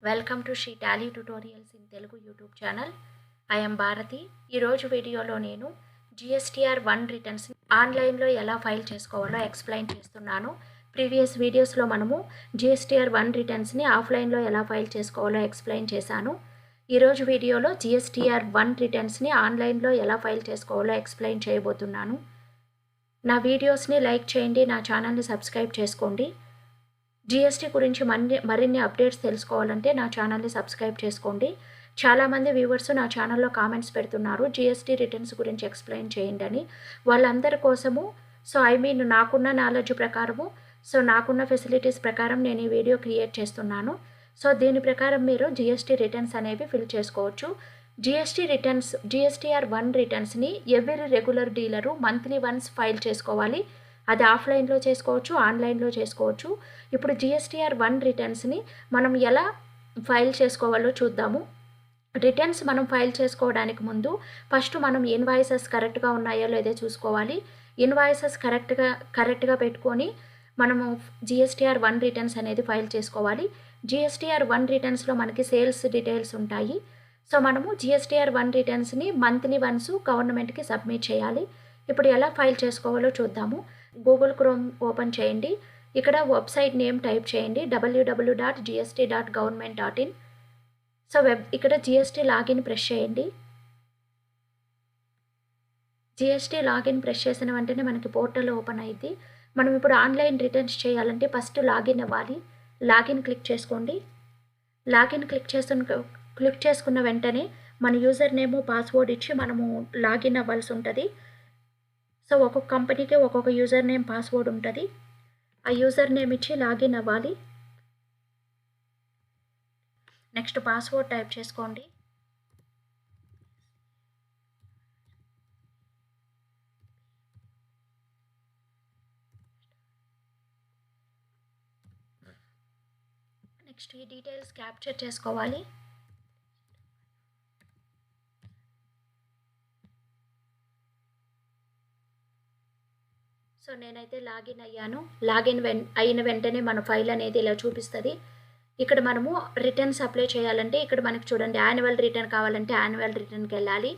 Welcome to Sri Tally tutorials in Telugu YouTube channel. I'm Bharathi. ఈరోజు వీడియోలో నేను జిఎస్టీఆర్ 1 రిటర్న్స్ ఆన్లైన్లో ఎలా ఫైల్ చేసుకోవాలో ఎక్స్ప్లెయిన్ చేస్తున్నాను. ప్రీవియస్ వీడియోస్లో మనము జిఎస్టీఆర్ 1 రిటర్న్స్ని ఆఫ్లైన్లో ఎలా ఫైల్ చేసుకోవాలో ఎక్స్ప్లెయిన్ చేశాను. ఈరోజు వీడియోలో జిఎస్టీఆర్ 1 రిటర్న్స్ని ఆన్లైన్లో ఎలా ఫైల్ చేసుకోవాలో ఎక్స్ప్లెయిన్ చేయబోతున్నాను. నా వీడియోస్ని లైక్ చేయండి, నా ఛానల్ని సబ్స్క్రైబ్ చేసుకోండి. జిఎస్టీ గురించి మరిన్ని అప్డేట్స్ తెలుసుకోవాలంటే నా ఛానల్ని సబ్స్క్రైబ్ చేసుకోండి. చాలామంది వ్యూవర్స్ నా ఛానల్లో కామెంట్స్ పెడుతున్నారు జిఎస్టీ రిటర్న్స్ గురించి ఎక్స్ప్లెయిన్ చేయండి అని. వాళ్ళందరి కోసము నాకున్న నాలెడ్జ్ ప్రకారము నాకున్న ఫెసిలిటీస్ ప్రకారం నేను ఈ వీడియో క్రియేట్ చేస్తున్నాను. దీని ప్రకారం మీరు జిఎస్టీ రిటర్న్స్ అనేవి ఫిల్ చేసుకోవచ్చు. జిఎస్టీఆర్ 1 రిటర్న్స్ని every regular dealer monthly once file చేసుకోవాలి. అది ఆఫ్లైన్లో చేసుకోవచ్చు, ఆన్లైన్లో చేసుకోవచ్చు. ఇప్పుడు జిఎస్టీఆర్ 1 రిటర్న్స్ని మనం ఎలా ఫైల్ చేసుకోవాలో చూద్దాము. రిటర్న్స్ మనం ఫైల్ చేసుకోవడానికి ముందు ఫస్ట్ మనం ఇన్వాయిసెస్ కరెక్ట్గా ఉన్నాయో లేదో చూసుకోవాలి. ఇన్వాయిసెస్ కరెక్ట్గా పెట్టుకొని మనము జిఎస్టీఆర్ 1 రిటర్న్స్ అనేది ఫైల్ చేసుకోవాలి. జిఎస్టీఆర్ 1 రిటర్న్స్లో మనకి సేల్స్ డీటెయిల్స్ ఉంటాయి. మనము జిఎస్టీఆర్ 1 రిటర్న్స్ని మంత్లీ వన్స్ గవర్నమెంట్కి సబ్మిట్ చేయాలి. ఇప్పుడు ఎలా ఫైల్ చేసుకోవాలో చూద్దాము. గూగుల్ క్రోమ్ ఓపెన్ చేయండి. ఇక్కడ వెబ్సైట్ నేమ్ టైప్ చేయండి www.gst.government.in. ఇక్కడ జిఎస్టీ లాగిన్ ప్రెస్ చేయండి. జిఎస్టీ లాగిన్ ప్రెస్ చేసిన వెంటనే మనకి పోర్టల్ ఓపెన్ అయింది. మనం ఇప్పుడు ఆన్లైన్ రిటర్న్స్ చేయాలంటే ఫస్ట్ లాగిన్ అవ్వాలి. లాగిన్ క్లిక్ చేసుకోండి. లాగిన్ క్లిక్ చేసుకున్న వెంటనే మన యూజర్ నేము పాస్వర్డ్ ఇచ్చి మనము లాగిన్ అవ్వాల్సి ఉంటుంది. ఒక్కొక్క కంపెనీకి ఒక్కొక్క యూజర్ నేమ్ పాస్వర్డ్ ఉంటుంది. ఆ యూజర్ నేమ్ ఇచ్చి లాగిన్ అవ్వాలి. నెక్స్ట్ పాస్వర్డ్ టైప్ చేసుకోండి. నెక్స్ట్ ఈ డీటెయిల్స్ క్యాప్చర్ చేసుకోవాలి. నేనైతే లాగిన్ అయ్యాను. లాగిన్ అయిన వెంటనే మన ఫైల్ అనేది ఇలా చూపిస్తుంది. ఇక్కడ మనము రిటర్న్స్ అప్లై చేయాలంటే ఇక్కడ మనకి చూడండి యాన్యువల్ రిటర్న్ కావాలంటే యాన్యువల్ రిటర్న్కి వెళ్ళాలి.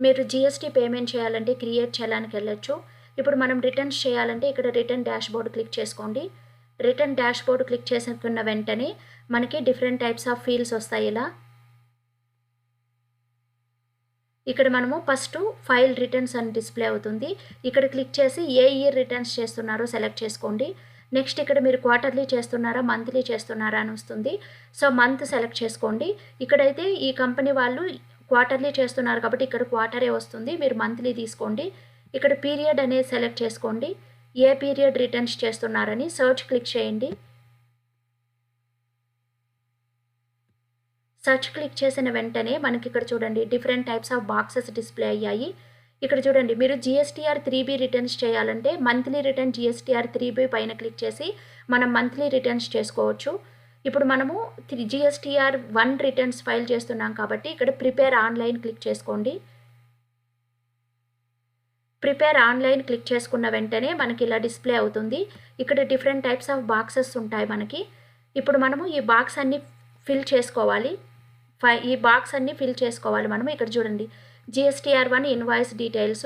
మీరు జిఎస్టీ పేమెంట్ చేయాలంటే క్రియేట్ చేయాలని వెళ్ళొచ్చు. ఇప్పుడు మనం రిటర్న్స్ చేయాలంటే ఇక్కడ రిటర్న్ డాష్బోర్డ్ క్లిక్ చేసుకోండి. రిటర్న్ డాష్బోర్డ్ క్లిక్ చేసుకున్న వెంటనే మనకి డిఫరెంట్ టైప్స్ ఆఫ్ ఫీల్డ్స్ వస్తాయి. ఇక్కడ మనము ఫస్ట్ ఫైల్ రిటర్న్స్ అని డిస్ప్లే అవుతుంది. ఇక్కడ క్లిక్ చేసి ఏ ఇయర్ రిటర్న్స్ చేస్తున్నారో సెలెక్ట్ చేసుకోండి. నెక్స్ట్ ఇక్కడ మీరు క్వార్టర్లీ చేస్తున్నారా మంత్లీ చేస్తున్నారా అని వస్తుంది. మంత్ సెలెక్ట్ చేసుకోండి. ఇక్కడైతే ఈ కంపెనీ వాళ్ళు క్వార్టర్లీ చేస్తున్నారు కాబట్టి ఇక్కడ క్వార్టరే వస్తుంది. మీరు మంత్లీ తీసుకోండి. ఇక్కడ పీరియడ్ అనేది సెలెక్ట్ చేసుకోండి. ఏ పీరియడ్ రిటర్న్స్ చేస్తున్నారని సర్చ్ క్లిక్ చేయండి. సర్చ్ క్లిక్ చేసిన వెంటనే మనకి ఇక్కడ చూడండి different types of boxes display అయ్యాయి. ఇక్కడ చూడండి మీరు జిఎస్టీఆర్ 3B రిటర్న్స్ చేయాలంటే మంత్లీ రిటర్న్ జిఎస్టీఆర్ 3B పైన క్లిక్ చేసి మనం మంత్లీ రిటర్న్స్ చేసుకోవచ్చు. ఇప్పుడు మనము జిఎస్టీఆర్ 1 రిటర్న్స్ ఫైల్ చేస్తున్నాం కాబట్టి ఇక్కడ ప్రిపేర్ ఆన్లైన్ క్లిక్ చేసుకోండి. ప్రిపేర్ ఆన్లైన్ క్లిక్ చేసుకున్న వెంటనే మనకి ఇలా డిస్ప్లే అవుతుంది. ఇక్కడ డిఫరెంట్ టైప్స్ ఆఫ్ బాక్సెస్ ఉంటాయి మనకి. ఇప్పుడు మనము ఈ బాక్స్ అన్ని ఫిల్ చేసుకోవాలి. మనము ఇక్కడ చూడండి జిఎస్టీఆర్ 1 ఇన్వాయిస్ డీటెయిల్స్.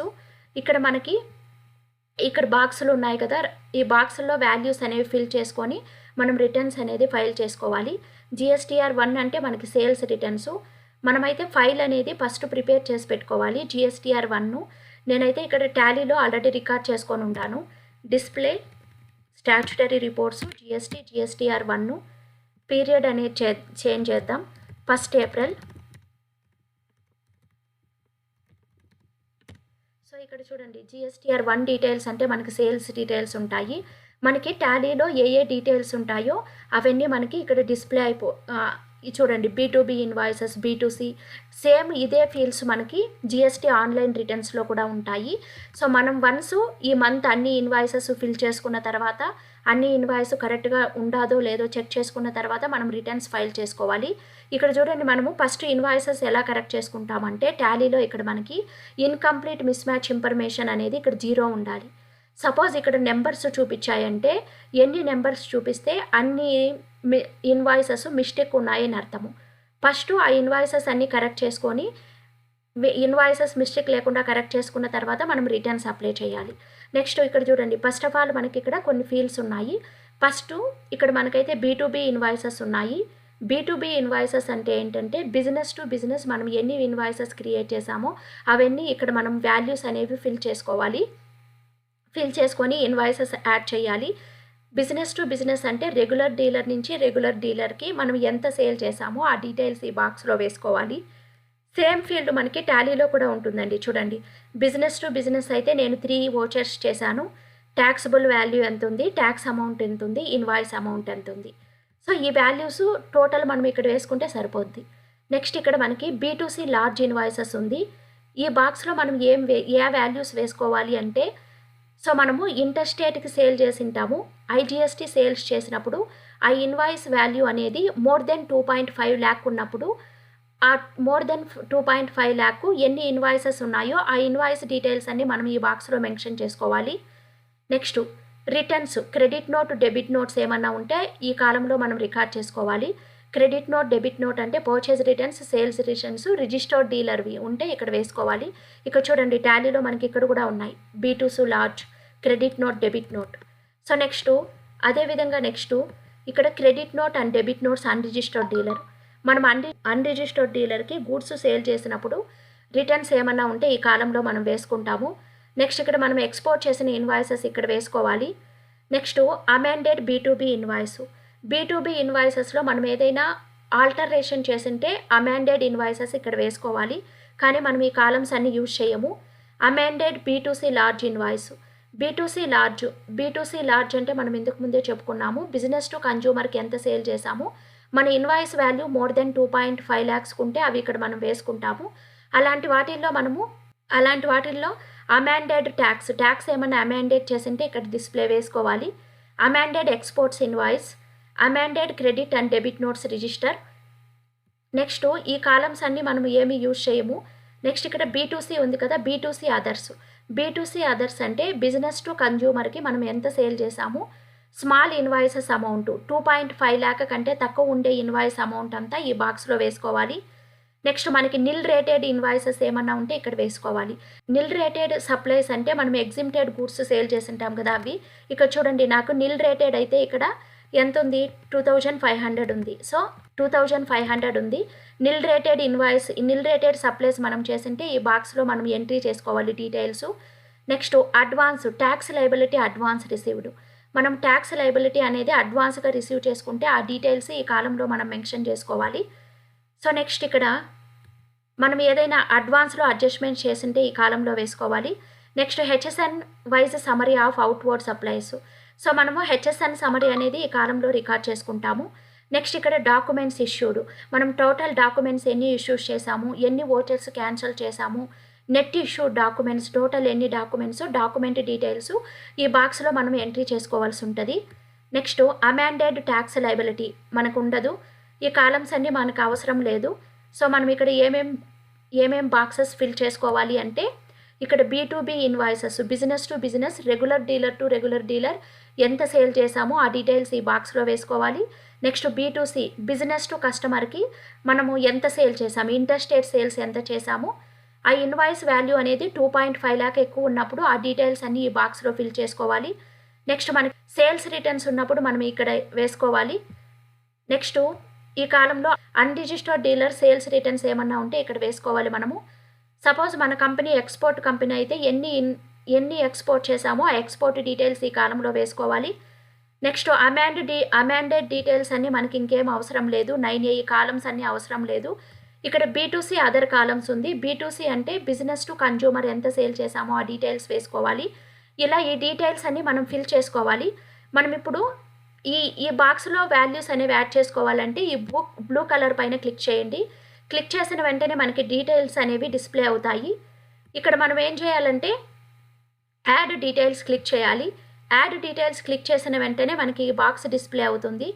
ఇక్కడ మనకి బాక్సులు ఉన్నాయి కదా, ఈ బాక్సుల్లో వాల్యూస్ అనేవి ఫిల్ చేసుకొని మనం రిటర్న్స్ అనేది ఫైల్ చేసుకోవాలి. జిఎస్టీఆర్ 1 అంటే మనకి సేల్స్ రిటర్న్స్. మనమైతే ఫైల్ అనేది ఫస్ట్ ప్రిపేర్ చేసి పెట్టుకోవాలి. జిఎస్టీఆర్ 1 నేనైతే ఇక్కడ టాలీలో ఆల్రెడీ రికార్డ్ చేసుకొని ఉంటాను. Display statutory reports GSTR 1 period అనేది చేంజ్ చేద్దాం. 1 ఏప్రిల్. ఇక్కడ చూడండి జిఎస్టీఆర్ 1 డీటెయిల్స్ అంటే మనకి సేల్స్ డీటెయిల్స్ ఉంటాయి. మనకి టాలీలో ఏ డీటెయిల్స్ ఉంటాయో అవన్నీ మనకి ఇక్కడ డిస్ప్లే చూడండి B2B ఇన్వాయిసెస్, B2C సేమ్ ఇదే ఫీల్డ్స్ మనకి జిఎస్టీ ఆన్లైన్ రిటర్న్స్లో కూడా ఉంటాయి. మనం వన్స్ ఈ మంత్ అన్ని ఇన్వాయిసెస్ ఫిల్ చేసుకున్న తర్వాత అన్ని ఇన్వాయిస్ కరెక్ట్గా ఉండాదో లేదో చెక్ చేసుకున్న తర్వాత మనం రిటర్న్స్ ఫైల్ చేసుకోవాలి. ఇక్కడ చూడండి మనము ఫస్ట్ ఇన్వాయిసెస్ ఎలా కరెక్ట్ చేసుకుంటామంటే టాలీలో ఇక్కడ మనకి ఇన్కంప్లీట్ మిస్ మ్యాచ్ ఇన్ఫర్మేషన్ అనేది ఇక్కడ 0 ఉండాలి. సపోజ్ ఇక్కడ నెంబర్స్ చూపించాయంటే ఎన్ని నెంబర్స్ చూపిస్తే అన్ని ఇన్వాయిసెస్ మిస్టేక్ ఉన్నాయని అర్థము. ఫస్ట్ ఆ ఇన్వాయిసెస్ అన్నీ కరెక్ట్ చేసుకొని ఇన్వాయిసెస్ మిస్టేక్ లేకుండా కరెక్ట్ చేసుకున్న తర్వాత మనం రిటర్న్స్ అప్లై చేయాలి. నెక్స్ట్ ఇక్కడ చూడండి, ఫస్ట్ ఆఫ్ ఆల్ మనకి ఇక్కడ కొన్ని ఫీల్డ్స్ ఉన్నాయి. ఫస్ట్ ఇక్కడ మనకైతే B2B ఇన్వాయిసెస్ ఉన్నాయి. B2B ఇన్వాయిసెస్ అంటే ఏంటంటే బిజినెస్ టు బిజినెస్ మనం ఎన్ని ఇన్వాయిసెస్ క్రియేట్ చేసామో అవన్నీ ఇక్కడ మనం వాల్యూస్ అనేవి ఫిల్ చేసుకొని ఇన్వాయిసెస్ యాడ్ చేయాలి. బిజినెస్ టు బిజినెస్ అంటే రెగ్యులర్ డీలర్ నుంచి రెగ్యులర్ డీలర్కి మనం ఎంత సేల్ చేసామో ఆ డీటెయిల్స్ ఈ బాక్స్లో వేసుకోవాలి. సేమ్ ఫీల్డ్ మనకి టాలీలో కూడా ఉంటుందండి. చూడండి, బిజినెస్ టు బిజినెస్ అయితే నేను 3 వోచర్స్ చేశాను. ట్యాక్సబుల్ వాల్యూ ఎంత ఉంది, ట్యాక్స్ అమౌంట్ ఎంత ఉంది, ఇన్వాయిస్ అమౌంట్ ఎంత ఉంది. సో ఈ వాల్యూస్ టోటల్ మనం ఇక్కడ వేసుకుంటే సరిపోద్ది. నెక్స్ట్ ఇక్కడ మనకి B2C లార్జ్ ఇన్వాయిసెస్ ఉంది. ఈ బాక్స్లో మనం ఏ వాల్యూస్ వేసుకోవాలి అంటే, సో మనము ఇంటర్స్టేట్కి సేల్ చేసింటాము. IGST సేల్స్ చేసినప్పుడు ఆ ఇన్వాయిస్ వాల్యూ అనేది మోర్ దెన్ 2.5 lakh ఉన్నప్పుడు ఆ మోర్ దెన్ 2.5 lakh ఎన్ని ఇన్వాయిసెస్ ఉన్నాయో ఆ ఇన్వాయిస్ డీటెయిల్స్ అన్ని మనం ఈ బాక్స్లో మెన్షన్ చేసుకోవాలి. Next returns, credit note, debit notes ఏమన్నా ఉంటే ఈ కాలంలో మనం రికార్డ్ చేసుకోవాలి. క్రెడిట్ నోట్, డెబిట్ నోట్ అంటే purchase returns, sales returns, registered డీలర్వి ఉంటే ఇక్కడ వేసుకోవాలి. ఇక్కడ చూడండి టాలీలో మనకి ఇక్కడ కూడా ఉన్నాయి B2C large, credit note, debit note. So next అదేవిధంగా నెక్స్ట్ ఇక్కడ credit note and debit notes unregistered dealer. మనం అన్రిజిస్టర్డ్ డీలర్కి గూడ్స్ సేల్ చేసినప్పుడు రిటర్న్స్ ఏమన్నా ఉంటే ఈ కాలంలో మనం వేసుకుంటాము. నెక్స్ట్ ఇక్కడ మనం ఎక్స్పోర్ట్ చేసిన ఇన్వాయిసెస్ ఇక్కడ వేసుకోవాలి. Next amended B2B invoice. B2B ఇన్వాయిసెస్లో మనం ఏదైనా ఆల్టరేషన్ చేసింటే అమెండెడ్ ఇన్వాయిసెస్ ఇక్కడ వేసుకోవాలి. కానీ మనం ఈ కాలమ్స్ అన్ని యూజ్ చేయము. Amended B2C large invoice. B2C large అంటే మనం ఇంతకు ముందే చెప్పుకున్నాము, బిజినెస్ టు కన్జ్యూమర్కి ఎంత సేల్ చేసాము, మన invoice value more than 2.5 lakhs ఉంటే అవి ఇక్కడ మనం వేసుకుంటాము. అలాంటి వాటిల్లో అమెండెడ్ ట్యాక్స్ ఏమైనా అమెండెడ్ చేసింటే ఇక్కడ డిస్ప్లే వేసుకోవాలి. Amended exports invoice, amended credit and debit notes register. Next ఈ కాలమ్స్ అన్ని మనం ఏమీ యూజ్ చేయము. నెక్స్ట్ ఇక్కడ B2C ఉంది కదా, B2C అదర్స్ అంటే బిజినెస్ టు కన్జ్యూమర్కి మనం ఎంత సేల్ చేసాము, స్మాల్ ఇన్వాయిసెస్ అమౌంట్ 2.5 lakh కంటే తక్కువ ఉండే ఇన్వాయిస్ అమౌంట్ అంతా ఈ బాక్స్లో వేసుకోవాలి. నెక్స్ట్ మనకి నిల్ రేటెడ్ ఇన్వాయిసెస్ ఏమన్నా ఉంటే ఇక్కడ వేసుకోవాలి. నిల్ రేటెడ్ సప్లైస్ అంటే మనం ఎగ్జిమ్టెడ్ గూడ్స్ సేల్ చేసింటాం కదా అవి. ఇక్కడ చూడండి, నాకు నిల్ రేటెడ్ అయితే ఇక్కడ ఎంత ఉంది, 2500 ఉంది. సో 2500 ఉంది. నిల్ రేటెడ్ సప్లైస్ మనం చేసింటే ఈ బాక్స్లో మనం ఎంట్రీ చేసుకోవాలి details. Next advance, tax liability advance received. మనం ట్యాక్స్ లయబిలిటీ అనేది అడ్వాన్స్గా రిసీవ్ చేసుకుంటే ఆ డీటెయిల్స్ ఈ కాలంలో మనం మెన్షన్ చేసుకోవాలి. సో నెక్స్ట్ ఇక్కడ మనం ఏదైనా అడ్వాన్స్లో అడ్జస్ట్మెంట్ చేసింటే ఈ కాలంలో వేసుకోవాలి. Next HSN wise summary of outward supplies. So మనము HSN సమరీ అనేది ఈ కాలంలో రికార్డ్ చేసుకుంటాము. నెక్స్ట్ ఇక్కడ డాక్యుమెంట్స్ ఇష్యూడ్, మనం టోటల్ డాక్యుమెంట్స్ ఎన్ని ఇష్యూస్ చేసాము, ఎన్ని ఓచర్స్ క్యాన్సిల్ చేసాము, నెట్ ఇష్యూడ్ డాక్యుమెంట్స్ టోటల్ ఎన్ని డాక్యుమెంట్స్, డాక్యుమెంట్ డీటెయిల్స్ ఈ బాక్స్లో మనం ఎంట్రీ చేసుకోవాల్సి ఉంటుంది. నెక్స్ట్ అమెండెడ్ ట్యాక్స్ లయబిలిటీ మనకు ఉండదు, ఈ కాలమ్స్ అన్నీ మనకు అవసరం లేదు. సో మనం ఇక్కడ ఏమేం బాక్సెస్ ఫిల్ చేసుకోవాలి అంటే, ఇక్కడ B2B invoices, business to business, regular dealer to regular dealer ఎంత సేల్ చేసామో ఆ డీటెయిల్స్ ఈ బాక్స్లో వేసుకోవాలి. నెక్స్ట్ B2C బిజినెస్ టు కస్టమర్కి మనము ఎంత సేల్ చేసాము, ఇంటర్స్టేట్ సేల్స్ ఎంత చేసాము, ఆ ఇన్వాయిస్ వాల్యూ అనేది 2.5 lakh ఎక్కువ ఉన్నప్పుడు ఆ డీటెయిల్స్ అన్నీ ఈ బాక్స్లో ఫిల్ చేసుకోవాలి. నెక్స్ట్ మనకి సేల్స్ రిటర్న్స్ ఉన్నప్పుడు మనం ఇక్కడ వేసుకోవాలి. నెక్స్ట్ ఈ కాలంలో అన్రిజిస్టర్డ్ డీలర్ సేల్స్ రిటర్న్స్ ఏమన్నా ఉంటే ఇక్కడ వేసుకోవాలి. మనము సపోజ్ మన కంపెనీ ఎక్స్పోర్ట్ కంపెనీ అయితే ఎన్ని ఎక్స్పోర్ట్ చేసామో ఆ ఎక్స్పోర్ట్ డీటెయిల్స్ ఈ కాలంలో వేసుకోవాలి. నెక్స్ట్ అమెండెడ్ డీటెయిల్స్ అన్నీ మనకి ఇంకేం అవసరం లేదు, 9A ఈ కాలమ్స్ అన్నీ అవసరం లేదు. ఇక్కడ B2C అదర్ కాలమ్స్ ఉంది. B2C అంటే బిజినెస్ టు కన్జ్యూమర్ ఎంత సేల్ చేసామో ఆ డీటెయిల్స్ వేసుకోవాలి. ఇలా ఈ డీటెయిల్స్ అన్నీ మనం ఫిల్ చేసుకోవాలి. మనం ఇప్పుడు ఈ బాక్స్లో వాల్యూస్ అనేవి యాడ్ చేసుకోవాలంటే ఈ బ్లూ కలర్ పైన క్లిక్ చేయండి. క్లిక్ చేసిన వెంటనే మనకి డీటెయిల్స్ అనేవి డిస్ప్లే అవుతాయి. ఇక్కడ మనం ఏం చేయాలంటే యాడ్ డీటెయిల్స్ క్లిక్ చేయాలి. యాడ్ డీటెయిల్స్ క్లిక్ చేసిన వెంటనే మనకి ఈ బాక్స్ డిస్ప్లే అవుతుంది.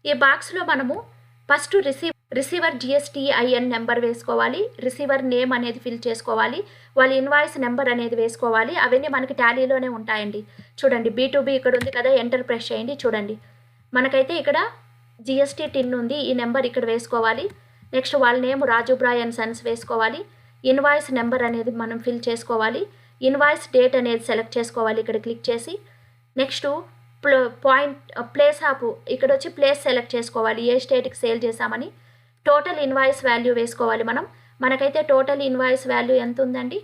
ఈ బాక్స్లో మనము ఫస్ట్ రిసీవర్ GSTIN నెంబర్ వేసుకోవాలి, రిసీవర్ నేమ్ అనేది ఫిల్ చేసుకోవాలి, వాళ్ళ ఇన్వాయిస్ నెంబర్ అనేది వేసుకోవాలి. అవన్నీ మనకి టాలీలోనే ఉంటాయండి. చూడండి B2B ఇక్కడ ఉంది కదా, ఎంటర్ ప్రెస్ చేయండి. చూడండి మనకైతే ఇక్కడ GST టిన్ ఉంది, ఈ నెంబర్ ఇక్కడ వేసుకోవాలి. నెక్స్ట్ వాళ్ళ నేమ్ రాజు బ్రాయ్ అండ్ సన్స్ వేసుకోవాలి. ఇన్వాయిస్ నెంబర్ అనేది మనం ఫిల్ చేసుకోవాలి. ఇన్వాయిస్ డేట్ అనేది సెలెక్ట్ చేసుకోవాలి ఇక్కడ క్లిక్ చేసి. నెక్స్ట్ ప్లేస్ ఆఫ్ ఇక్కడ వచ్చి ప్లేస్ సెలెక్ట్ చేసుకోవాలి, ఏ స్టేట్కి సేల్ చేసామని. టోటల్ ఇన్వాయిస్ వాల్యూ వేసుకోవాలి మనం. మనకైతే టోటల్ ఇన్వాయిస్ వాల్యూ ఎంత ఉందండి,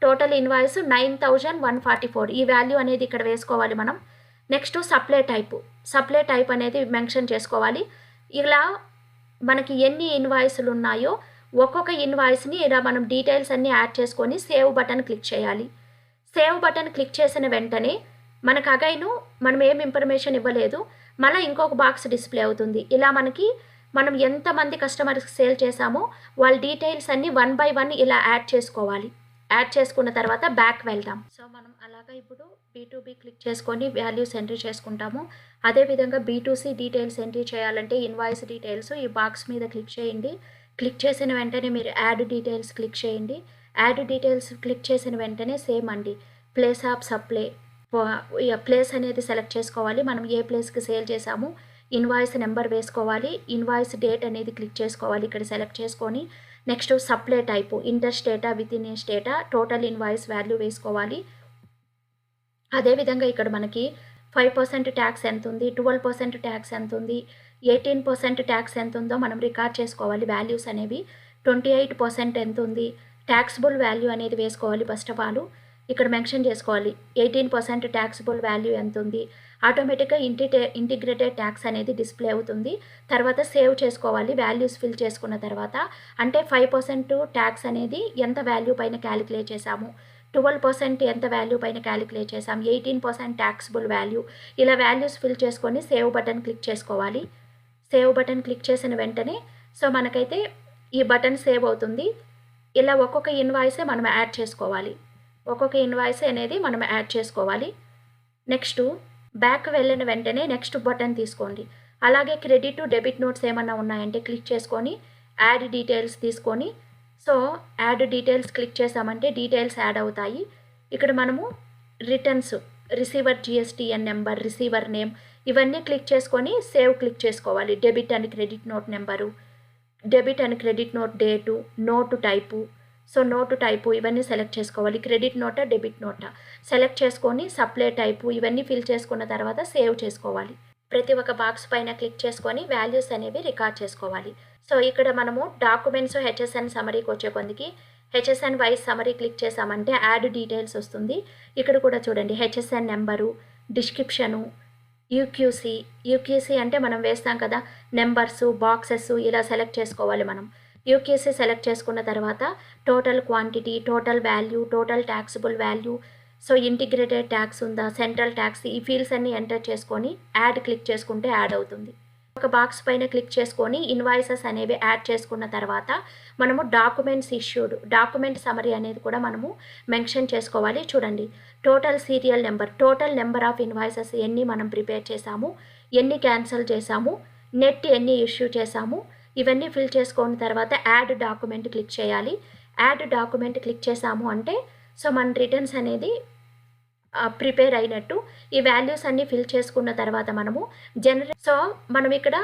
టోటల్ ఇన్వాయిస్ 9144. ఈ వాల్యూ అనేది ఇక్కడ వేసుకోవాలి మనం. నెక్స్ట్ సప్లై టైప్ అనేది మెన్షన్ చేసుకోవాలి. ఇలా మనకి ఎన్ని ఇన్వాయిస్లు ఉన్నాయో ఒక్కొక్క ఇన్వాయిస్ని ఇలా మనం డీటెయిల్స్ అన్నీ యాడ్ చేసుకొని సేవ్ బటన్ క్లిక్ చేయాలి. సేవ్ బటన్ క్లిక్ చేసిన వెంటనే మనకు అగైను మనం ఏం ఇన్ఫర్మేషన్ ఇవ్వలేదు, మళ్ళీ ఇంకొక బాక్స్ డిస్ప్లే అవుతుంది. ఇలా మనం ఎంతమంది కస్టమర్స్కి సేల్ చేసామో వాళ్ళ డీటెయిల్స్ అన్నీ 1 by 1 ఇలా యాడ్ చేసుకోవాలి. యాడ్ చేసుకున్న తర్వాత బ్యాక్ వెళ్దాం. సో మనం అలాగా ఇప్పుడు B2B క్లిక్ చేసుకొని వాల్యూస్ ఎంట్రీ చేసుకుంటాము. అదేవిధంగా B2C డీటెయిల్స్ ఎంట్రీ చేయాలంటే ఇన్వాయిస్ డీటెయిల్స్ ఈ బాక్స్ మీద క్లిక్ చేయండి. క్లిక్ చేసిన వెంటనే మీరు యాడ్ డీటెయిల్స్ క్లిక్ చేయండి. యాడ్ డీటెయిల్స్ క్లిక్ చేసిన వెంటనే సేమ్ అండి, ప్లేస్ ఆఫ్ సప్లై ప్లేస్ అనేది సెలెక్ట్ చేసుకోవాలి. మనం ఏ ప్లేస్కి సేల్ చేసాము, ఇన్వాయిస్ నెంబర్ వేసుకోవాలి, ఇన్వాయిస్ డేట్ అనేది క్లిక్ చేసుకోవాలి ఇక్కడ సెలెక్ట్ చేసుకొని. నెక్స్ట్ సప్లై టైపు ఇంటర్ స్టేటా, విత్ ఇన్ ఏ స్టేటా, టోటల్ ఇన్వాయిస్ వాల్యూ వేసుకోవాలి. అదేవిధంగా ఇక్కడ మనకి 5% ట్యాక్స్ ఎంత ఉంది, 12% ట్యాక్స్ ఎంత ఉంది, 18% ట్యాక్స్ ఎంత ఉందో మనం రికార్డ్ చేసుకోవాలి. వాల్యూస్ అనేవి 28% ఎంత ఉంది, ట్యాక్సిబుల్ వాల్యూ అనేది వేసుకోవాలి. ఫస్ట్ ఆఫ్ ఆల్ ఇక్కడ మెన్షన్ చేసుకోవాలి 18% ట్యాక్సిబుల్ వాల్యూ ఎంత ఉంది. ఆటోమేటిక్గా ఇంటిగ్రేటెడ్ ట్యాక్స్ అనేది డిస్ప్లే అవుతుంది. తర్వాత సేవ్ చేసుకోవాలి వాల్యూస్ ఫిల్ చేసుకున్న తర్వాత. అంటే 5% ట్యాక్స్ అనేది ఎంత వాల్యూ పైన క్యాలిక్యులేట్ చేసాము, 12% ఎంత వాల్యూ పైన క్యాలిక్యులేట్ చేసాం, 18% ట్యాక్సిబుల్ వాల్యూ, ఇలా వాల్యూస్ ఫిల్ చేసుకొని సేవ్ బటన్ క్లిక్ చేసుకోవాలి. సేవ్ బటన్ క్లిక్ చేసిన వెంటనే సో మనకైతే ఈ బటన్ సేవ్ అవుతుంది. ఇలా ఒక్కొక్క ఇన్వాయిసే మనం యాడ్ చేసుకోవాలి. ఒక్కొక్క ఇన్వాయిస్ అనేది మనం యాడ్ చేసుకోవాలి. నెక్స్ట్ బ్యాక్ వెళ్ళిన వెంటనే నెక్స్ట్ బటన్ తీసుకోండి. అలాగే క్రెడిట్ డెబిట్ నోట్స్ ఏమన్నా ఉన్నాయంటే క్లిక్ చేసుకొని యాడ్ డీటెయిల్స్ తీసుకొని సో యాడ్ డీటెయిల్స్ క్లిక్ చేసామంటే డీటెయిల్స్ యాడ్ అవుతాయి. ఇక్కడ మనము returns, receiver GSTN number, receiver name ఇవన్నీ క్లిక్ చేసుకొని సేవ్ క్లిక్ చేసుకోవాలి. Debit and credit note number, debit and credit note date, note type, so note type ఇవన్నీ select చేసుకోవాలి. Credit నోటా, debit నోటా select చేసుకొని సప్లై టైపు ఇవన్నీ ఫిల్ చేసుకున్న తర్వాత save చేసుకోవాలి. ప్రతి ఒక్క బాక్స్ పైన క్లిక్ చేసుకొని వాల్యూస్ అనేవి రికార్డ్ చేసుకోవాలి. సో ఇక్కడ మనము డాక్యుమెంట్స్ HSN సమరీకి వచ్చే కొందికి HSN వైజ్ సమరీ క్లిక్ చేసామంటే యాడ్ డీటెయిల్స్ వస్తుంది. ఇక్కడ కూడా చూడండి HSN నెంబరు, డిస్క్రిప్షను, యూక్యూసీ అంటే మనం వేస్తాం కదా నెంబర్సు, బాక్సెస్ ఇలా సెలెక్ట్ చేసుకోవాలి మనం. యూక్యూసీ సెలెక్ట్ చేసుకున్న తర్వాత total quantity, total value, total taxable value, so integrated tax ఉందా, సెంట్రల్ ట్యాక్స్, ఈ ఫీల్డ్స్ అన్నీ ఎంటర్ చేసుకొని యాడ్ క్లిక్ చేసుకుంటే యాడ్ అవుతుంది. ఒక బాక్స్ పైన క్లిక్ చేసుకొని ఇన్వాయిసెస్ అనేవి యాడ్ చేసుకున్న తర్వాత మనము డాక్యుమెంట్స్ ఇష్యూడ్, డాక్యుమెంట్ సమరీ అనేది కూడా మనము మెన్షన్ చేసుకోవాలి. చూడండి total serial number, total number of invoices ఎన్ని మనం ప్రిపేర్ చేసాము, ఎన్ని క్యాన్సిల్ చేసాము, నెట్ ఎన్ని ఇష్యూ చేసాము, ఇవన్నీ ఫిల్ చేసుకున్న తర్వాత యాడ్ డాక్యుమెంట్ క్లిక్ చేయాలి. యాడ్ డాక్యుమెంట్ క్లిక్ చేసాము అంటే సో మన రిటర్న్స్ అనేది ప్రిపేర్ అయినట్టు. ఈ వాల్యూస్ అన్నీ ఫిల్ చేసుకున్న తర్వాత మనము సో మనం ఇక్కడ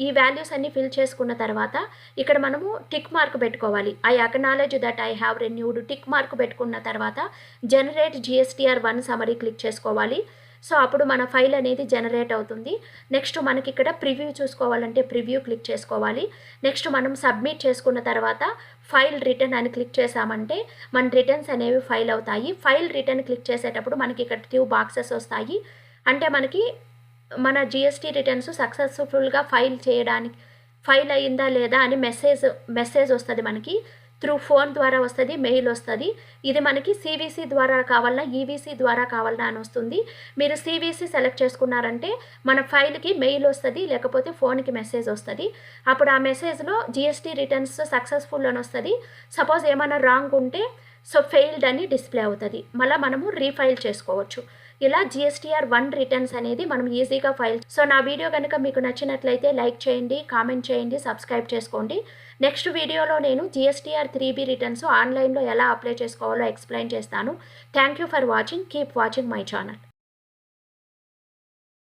ఈ వాల్యూస్ అన్నీ ఫిల్ చేసుకున్న తర్వాత ఇక్కడ మనము టిక్ మార్క్ పెట్టుకోవాలి. I acknowledge that I have renewed tick mark పెట్టుకున్న తర్వాత జనరేట్ GSTR1 సమరీ క్లిక్ చేసుకోవాలి. సో అప్పుడు మన ఫైల్ అనేది జనరేట్ అవుతుంది. నెక్స్ట్ మనకి ఇక్కడ ప్రివ్యూ చూసుకోవాలంటే ప్రివ్యూ క్లిక్ చేసుకోవాలి. నెక్స్ట్ మనం సబ్మిట్ చేసుకున్న తర్వాత ఫైల్ రిటర్న్ అని క్లిక్ చేసామంటే మన రిటర్న్స్ అనేవి ఫైల్ అవుతాయి. ఫైల్ రిటర్న్ క్లిక్ చేసేటప్పుడు మనకి ఇక్కడ 2 బాక్సెస్ వస్తాయి. అంటే మనకి మన GST రిటర్న్స్ సక్సెస్ఫుల్గా ఫైల్ అయ్యిందా లేదా అని మెసేజ్ వస్తుంది మనకి. త్రూ ఫోన్ ద్వారా వస్తుంది, మెయిల్ వస్తుంది. ఇది మనకి CVC ద్వారా కావాలన్నా EVC ద్వారా కావాలన్నా అని వస్తుంది. మీరు CVC సెలెక్ట్ చేసుకున్నారంటే మన ఫైల్కి మెయిల్ వస్తుంది, లేకపోతే ఫోన్కి మెసేజ్ వస్తుంది. అప్పుడు ఆ మెసేజ్లో GST రిటర్న్స్ సక్సెస్ఫుల్ అని వస్తుంది. సపోజ్ ఏమైనా రాంగ్ ఉంటే సో ఫెయిల్డ్ అని డిస్ప్లే అవుతుంది. మళ్ళీ మనము రీఫైల్ చేసుకోవచ్చు. ఇలా జిఎస్టీఆర్ 1 రిటర్న్స్ అనేది మనం ఈజీగా ఫైల్. సో నా వీడియో కనుక మీకు నచ్చినట్లయితే లైక్ చేయండి, కామెంట్ చేయండి, సబ్స్క్రైబ్ చేసుకోండి. నెక్స్ట్ వీడియోలో నేను జిఎస్టీఆర్ 3B రిటర్న్స్ ఆన్లైన్లో ఎలా అప్లై చేసుకోవాలో ఎక్స్ప్లెయిన్ చేస్తాను. Thank you for watching. Keep watching my channel.